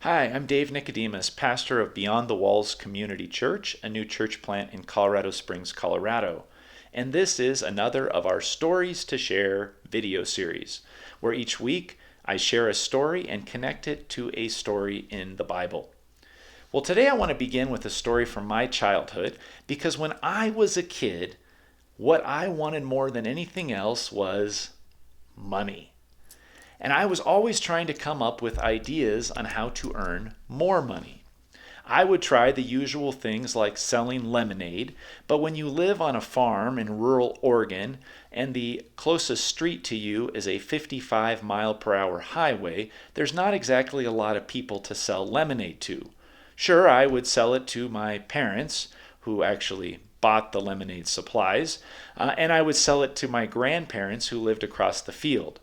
Hi, I'm Dave Nicodemus, pastor of Beyond the Walls Community Church, a new church plant in Colorado Springs, Colorado. And this is another of our Stories to Share video series, where each week I share a story and connect it to a story in the Bible. Well, today I want to begin with a story from my childhood because when I was a kid, what I wanted more than anything else was money. And I was always trying to come up with ideas on how to earn more money. I would try the usual things like selling lemonade, but when you live on a farm in rural Oregon and the closest street to you is a 55-mile-per-hour highway, there's not exactly a lot of people to sell lemonade to. Sure, I would sell it to my parents, who actually bought the lemonade supplies, and I would sell it to my grandparents who lived across the field.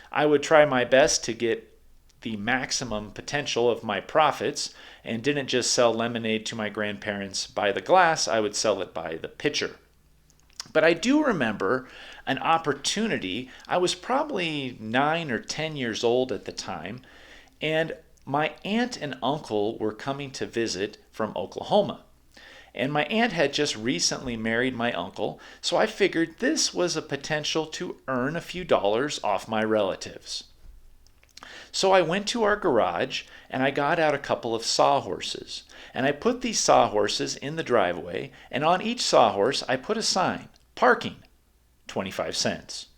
I would try my best to get the maximum potential of my profits and didn't just sell lemonade to my grandparents by the glass, I would sell it by the pitcher. But I do remember an opportunity. I was probably 9 or 10 years old at the time, and my aunt and uncle were coming to visit from Oklahoma. And my aunt had just recently married my uncle, so I figured this was a potential to earn a few dollars off my relatives. So I went to our garage and I got out a couple of sawhorses. And I put these sawhorses in the driveway, and on each sawhorse I put a sign, parking, 25 cents.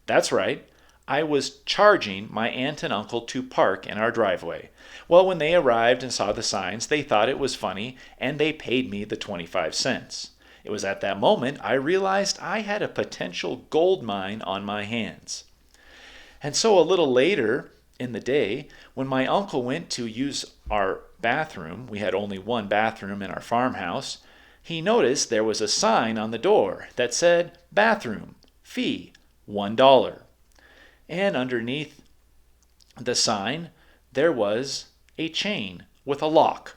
That's right, I was charging my aunt and uncle to park in our driveway. Well, when they arrived and saw the signs, they thought it was funny, and they paid me the 25 cents. It was at that moment I realized I had a potential gold mine on my hands. And so a little later in the day, when my uncle went to use our bathroom, we had only one bathroom in our farmhouse, he noticed there was a sign on the door that said, "Bathroom, fee, $1." And underneath the sign, there was a chain with a lock,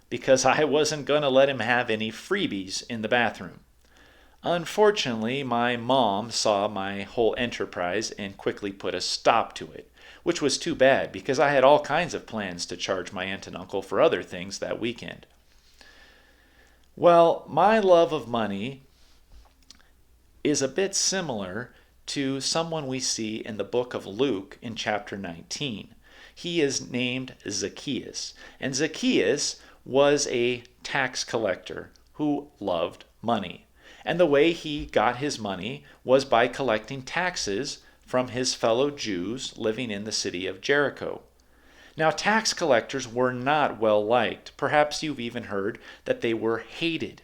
because I wasn't going to let him have any freebies in the bathroom. Unfortunately, my mom saw my whole enterprise and quickly put a stop to it, which was too bad because I had all kinds of plans to charge my aunt and uncle for other things that weekend. Well, my love of money is a bit similar to someone we see in the book of Luke in chapter 19. He is named Zacchaeus, and Zacchaeus was a tax collector who loved money. And the way he got his money was by collecting taxes from his fellow Jews living in the city of Jericho. Now, tax collectors were not well liked. Perhaps you've even heard that they were hated.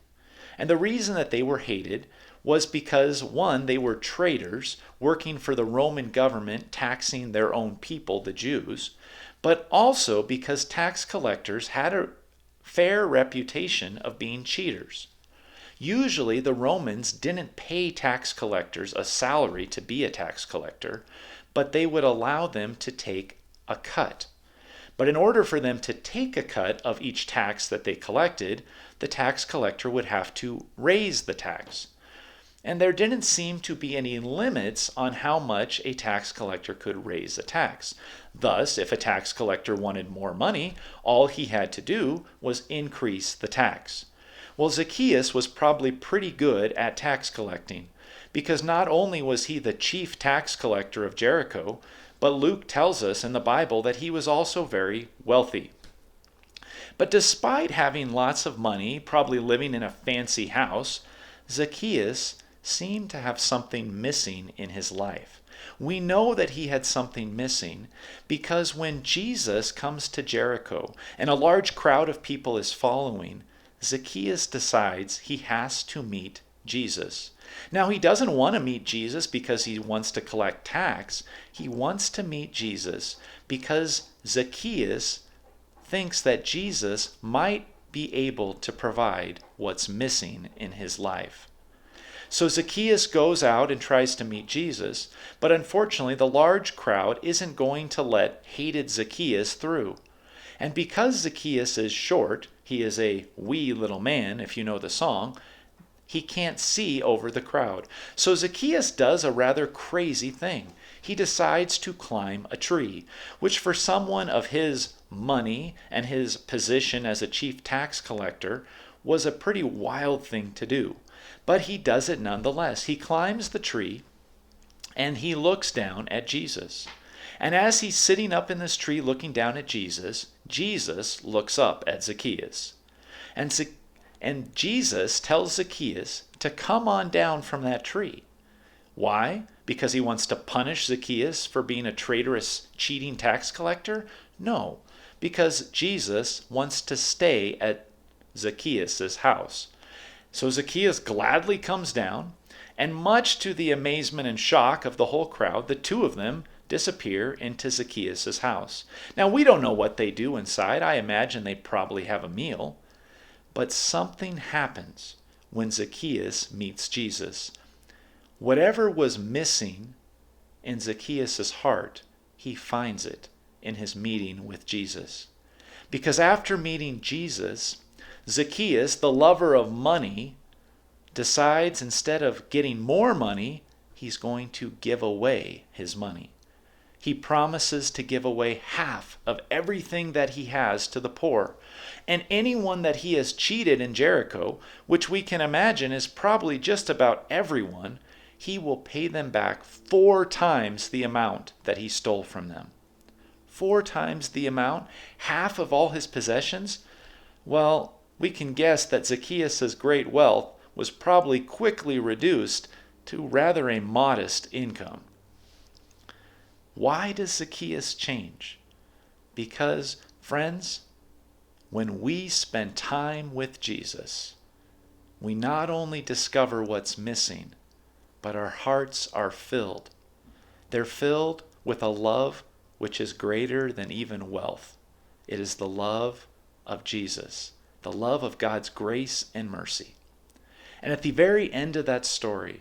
And the reason that they were hated was because, one, they were traitors working for the Roman government, taxing their own people, the Jews, but also because tax collectors had a fair reputation of being cheaters. Usually, the Romans didn't pay tax collectors a salary to be a tax collector, but they would allow them to take a cut. But in order for them to take a cut of each tax that they collected, the tax collector would have to raise the tax. And there didn't seem to be any limits on how much a tax collector could raise a tax. Thus, if a tax collector wanted more money, all he had to do was increase the tax. Well, Zacchaeus was probably pretty good at tax collecting, because not only was he the chief tax collector of Jericho, but Luke tells us in the Bible that he was also very wealthy. But despite having lots of money, probably living in a fancy house, Zacchaeus seemed to have something missing in his life. We know that he had something missing because when Jesus comes to Jericho and a large crowd of people is following, Zacchaeus decides he has to meet Jesus. Now, he doesn't want to meet Jesus because he wants to collect tax. He wants to meet Jesus because Zacchaeus thinks that Jesus might be able to provide what's missing in his life. So Zacchaeus goes out and tries to meet Jesus, but unfortunately the large crowd isn't going to let hated Zacchaeus through. And because Zacchaeus is short, he is a wee little man, if you know the song, he can't see over the crowd. So Zacchaeus does a rather crazy thing. He decides to climb a tree, which for someone of his money and his position as a chief tax collector was a pretty wild thing to do. But he does it nonetheless. He climbs the tree and he looks down at Jesus. And as he's sitting up in this tree looking down at Jesus, Jesus looks up at Zacchaeus. And Jesus tells Zacchaeus to come on down from that tree. Why? Because he wants to punish Zacchaeus for being a traitorous, cheating tax collector? No, because Jesus wants to stay at Zacchaeus' house. So Zacchaeus gladly comes down, and much to the amazement and shock of the whole crowd, the two of them disappear into Zacchaeus' house. Now, we don't know what they do inside. I imagine they probably have a meal. But something happens when Zacchaeus meets Jesus. Whatever was missing in Zacchaeus' heart, he finds it in his meeting with Jesus. Because after meeting Jesus, Zacchaeus, the lover of money, decides instead of getting more money, he's going to give away his money. He promises to give away half of everything that he has to the poor. And anyone that he has cheated in Jericho, which we can imagine is probably just about everyone, he will pay them back 4 times the amount that he stole from them. 4 times the amount, half of all his possessions. Well, we can guess that Zacchaeus' great wealth was probably quickly reduced to rather a modest income. Why does Zacchaeus change? Because, friends, when we spend time with Jesus, we not only discover what's missing, but our hearts are filled. They're filled with a love which is greater than even wealth. It is the love of Jesus, the love of God's grace and mercy. And at the very end of that story,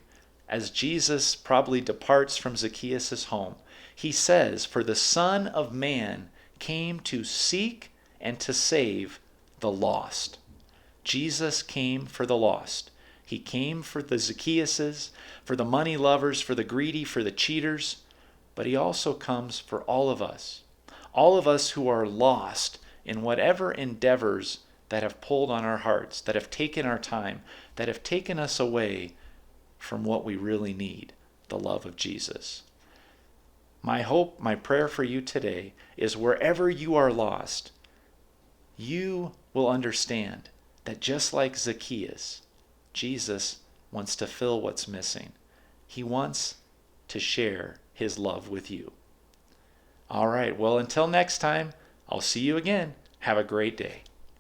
as Jesus probably departs from Zacchaeus' home, he says, "For the Son of Man came to seek and to save the lost." Jesus came for the lost. He came for the Zacchaeuses, for the money lovers, for the greedy, for the cheaters, but he also comes for all of us who are lost in whatever endeavors that have pulled on our hearts, that have taken our time, that have taken us away from what we really need, the love of Jesus. My hope, my prayer for you today is wherever you are lost, you will understand that just like Zacchaeus, Jesus wants to fill what's missing. He wants to share his love with you. All right, well, until next time, I'll see you again. Have a great day.